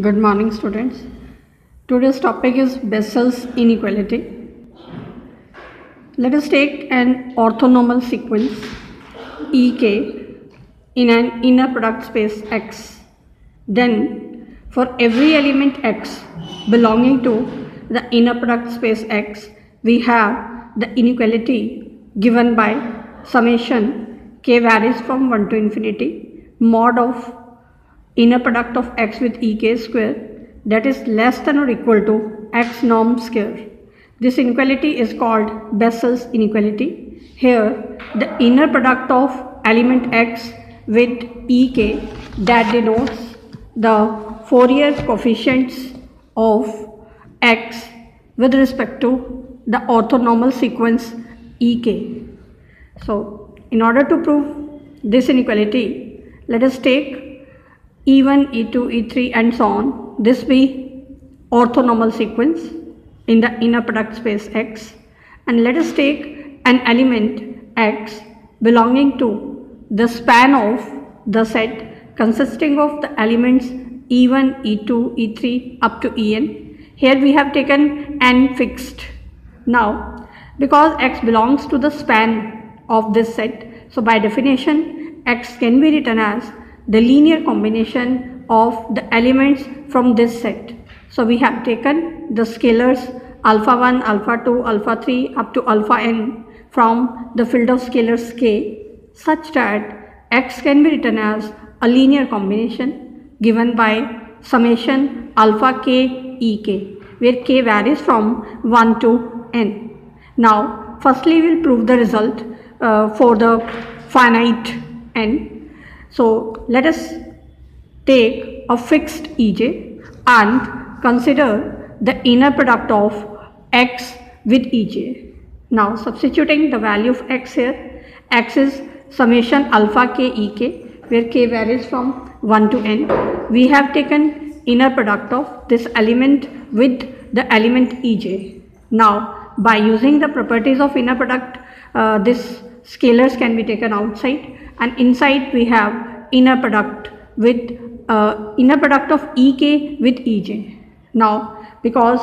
Good morning, students. Today's topic is Bessel's inequality. Let us take an orthonormal sequence EK in an inner product space X. Then, for every element X belonging to the inner product space X, we have the inequality given by summation K varies from 1 to infinity mod of inner product of X with EK square, that is less than or equal to X norm square. This inequality is called Bessel's inequality. Here, the inner product of element X with EK, that denotes the Fourier coefficients of X with respect to the orthonormal sequence EK. So, in order to prove this inequality, let us take E1, E2, E3 and so on. This be orthonormal sequence in the inner product space X, and let us take an element X belonging to the span of the set consisting of the elements E1, E2, E3 up to En. Here we have taken n fixed. Now, because X belongs to the span of this set, so by definition X can be written as the linear combination of the elements from this set. So we have taken the scalars alpha 1, alpha 2, alpha 3 up to alpha n from the field of scalars K, such that X can be written as a linear combination given by summation alpha K Ek, where K varies from 1 to n. Now, firstly we will prove the result for the finite n. So, let us take a fixed Ej and consider the inner product of X with Ej. Now, substituting the value of X here, X is summation alpha K Ek, where K varies from 1 to n. We have taken inner product of this element with the element Ej. Now, by using the properties of inner product, this scalars can be taken outside, and inside we have inner product with inner product of Ek with Ej. Now, because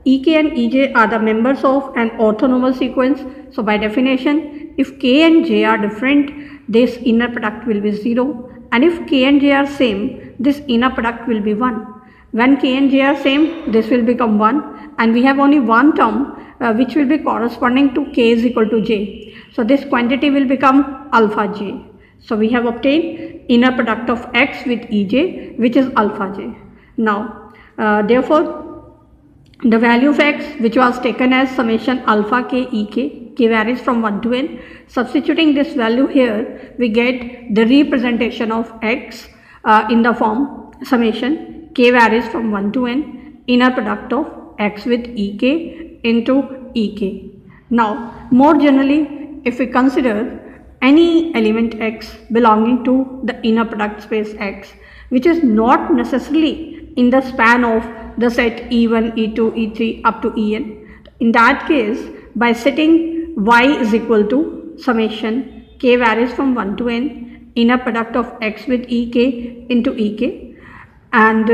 Ek and Ej are the members of an orthonormal sequence, so by definition, if K and J are different, this inner product will be 0, and if K and J are same, this inner product will be 1. When K and J are same, this will become 1, and we have only one term which will be corresponding to K is equal to J. So this quantity will become alpha J. So we have obtained inner product of X with Ej, which is alpha J. Now, therefore, the value of X, which was taken as summation alpha K Ek, K varies from 1 to n. Substituting this value here, we get the representation of X in the form summation K varies from 1 to n, inner product of X with Ek into Ek. Now, more generally, if we consider any element X belonging to the inner product space X, which is not necessarily in the span of the set E1, E2, E3 up to En. In that case, by setting Y is equal to summation K varies from 1 to n, inner product of X with Ek into Ek, and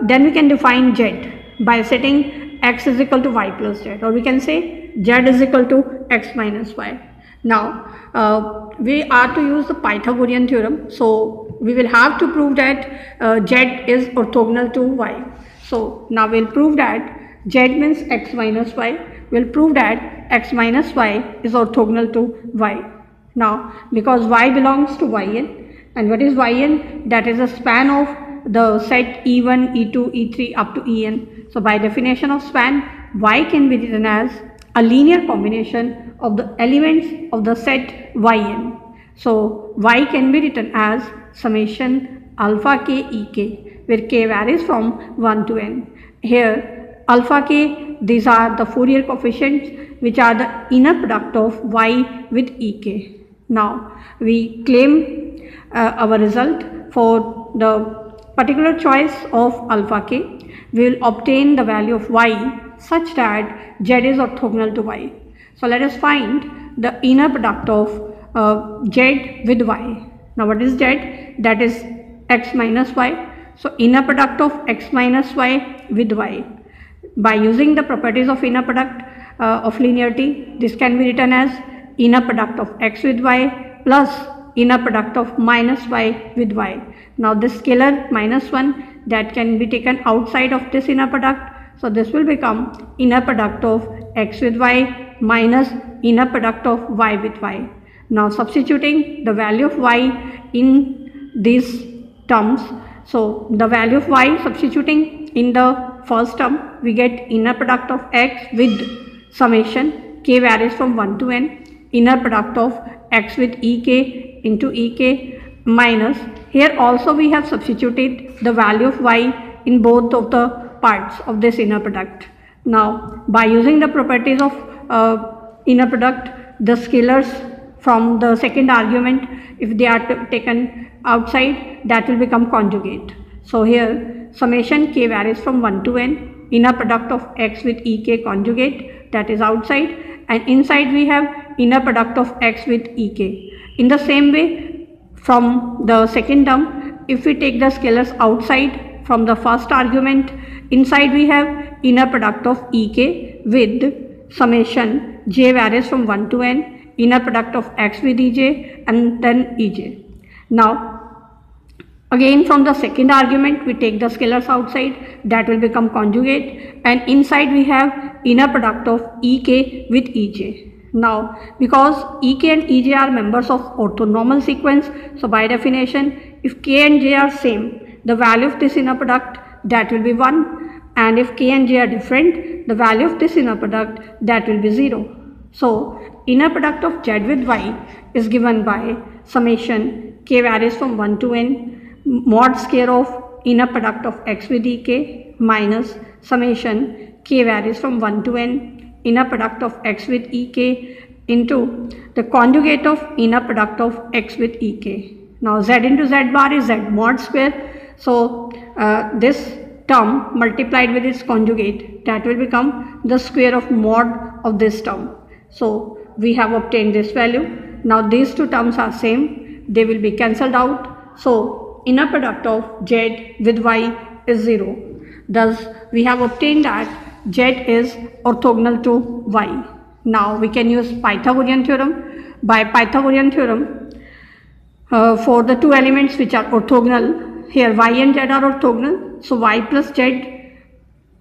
then we can define Z by setting X is equal to Y plus Z, or we can say Z is equal to X minus Y. Now, we are to use the Pythagorean theorem, so we will have to prove that Z is orthogonal to Y. So, now we will prove that Z means X minus Y, we will prove that X minus Y is orthogonal to Y. Now, because Y belongs to Yn, and what is Yn? That is a span of the set E1, E2, E3 up to En. So, by definition of span, Y can be written as a linear combination of the elements of the set Yn. So, Y can be written as summation alpha K Ek, where K varies from 1 to n. Here, alpha K, these are the Fourier coefficients which are the inner product of Y with Ek. Now, we claim our result for the particular choice of alpha K. We will obtain the value of Y such that Z is orthogonal to Y. So let us find the inner product of Z with Y. Now what is Z? That is x minus y. So inner product of x minus y with y. By using the properties of inner product of linearity, this can be written as inner product of x with y plus inner product of minus y with y. Now this scalar minus 1, that can be taken outside of this inner product. So this will become inner product of x with y minus inner product of y with y. Now substituting the value of y in these terms. So the value of y substituting in the first term, we get inner product of x with summation k varies from 1 to n, inner product of x with ek into ek minus, here also we have substituted the value of y in both of the parts of this inner product. Now by using the properties of inner product, the scalars from the second argument, if they are taken outside, that will become conjugate. So here summation k varies from 1 to n, inner product of x with ek conjugate, that is outside, and inside we have inner product of x with ek. In the same way, from the second term, if we take the scalars outside from the first argument, inside we have inner product of ek with summation j varies from 1 to n, inner product of x with ej and then ej. Now again from the second argument, we take the scalars outside, that will become conjugate, and inside we have inner product of ek with ej. Now because ek and ej are members of orthonormal sequence, so by definition, if k and j are same, the value of this inner product, that will be 1, and if k and j are different, the value of this inner product, that will be 0. So inner product of z with y is given by summation k varies from 1 to n, mod square of inner product of x with ek minus summation k varies from 1 to n, inner product of x with ek into the conjugate of inner product of x with ek. Now z into z bar is z mod square. So this term multiplied with its conjugate, that will become the square of mod of this term. So we have obtained this value. Now these two terms are same, they will be cancelled out. So inner product of z with y is 0. Thus we have obtained that z is orthogonal to y. Now we can use Pythagorean theorem. By Pythagorean theorem, for the two elements which are orthogonal, here y and z are orthogonal, so y plus z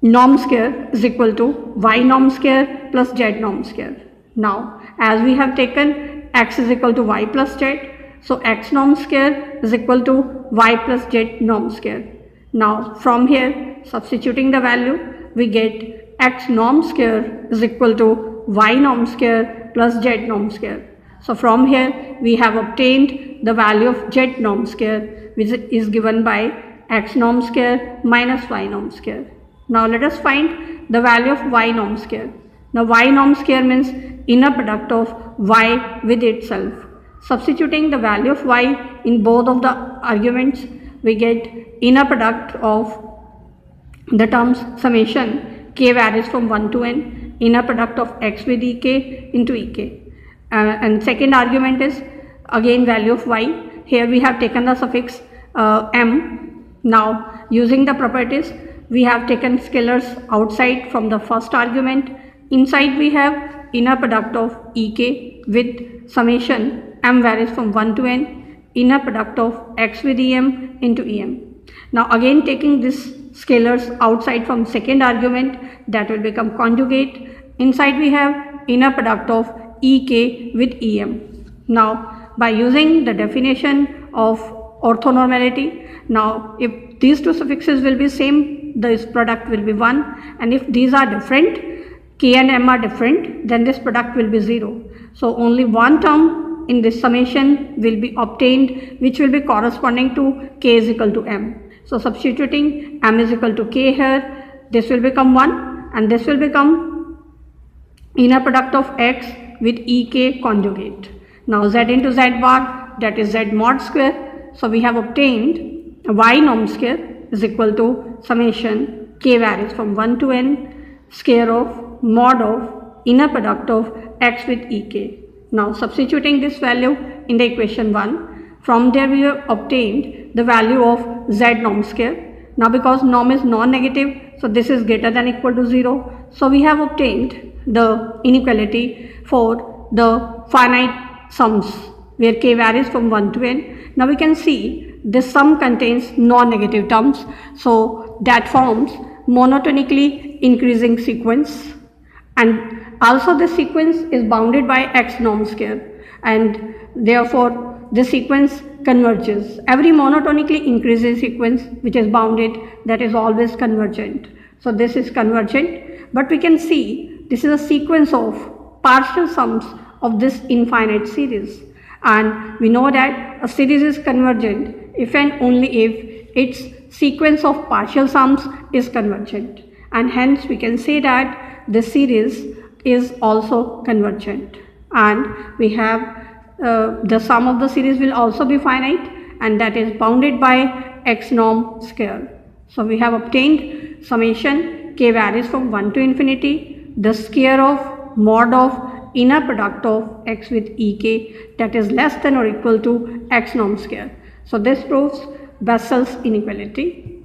norm square is equal to y norm square plus z norm square. Now as we have taken x is equal to y plus z, so x norm square is equal to y plus z norm square. Now from here, substituting the value, we get x norm square is equal to y norm square plus z norm square. So from here we have obtained the value of z norm square, which is given by x norm square minus y norm square. Now let us find the value of y norm square. Now y norm square means inner product of y with itself. Substituting the value of y in both of the arguments, we get inner product of the terms summation k varies from 1 to n, inner product of x with ek into ek. And second argument is again value of y. Here we have taken the suffix m. Now using the properties, we have taken scalars outside from the first argument. Inside we have inner product of ek with summation m varies from 1 to n, inner product of x with em into em. Now again taking this scalars outside from second argument, that will become conjugate. Inside we have inner product of ek with em. Now by using the definition of orthonormality, now if these two suffixes will be same, this product will be 1, and if these are different, k and m are different, then this product will be 0. So only one term in this summation will be obtained, which will be corresponding to k is equal to m. So substituting m is equal to k here, this will become 1, and this will become inner product of x with ek conjugate. Now z into z bar, that is z mod square. So we have obtained y norm square is equal to summation k varies from 1 to n square of mod of inner product of x with ek. Now substituting this value in the equation 1, from there we have obtained the value of z norm square. Now because norm is non-negative, so this is greater than equal to 0. So we have obtained the inequality for the finite sums where k varies from 1 to n. Now we can see this sum contains non-negative terms, so that forms monotonically increasing sequence, and also the sequence is bounded by x norm square, and therefore the sequence converges. Every monotonically increasing sequence which is bounded, that is always convergent. So this is convergent, but we can see this is a sequence of partial sums of this infinite series, and we know that a series is convergent if and only if its sequence of partial sums is convergent, and hence we can say that the series is also convergent, and we have the sum of the series will also be finite, and that is bounded by x norm square. So we have obtained summation k varies from 1 to infinity, the square of mod of inner product of x with ek, that is less than or equal to x norm square. So this proves Bessel's inequality.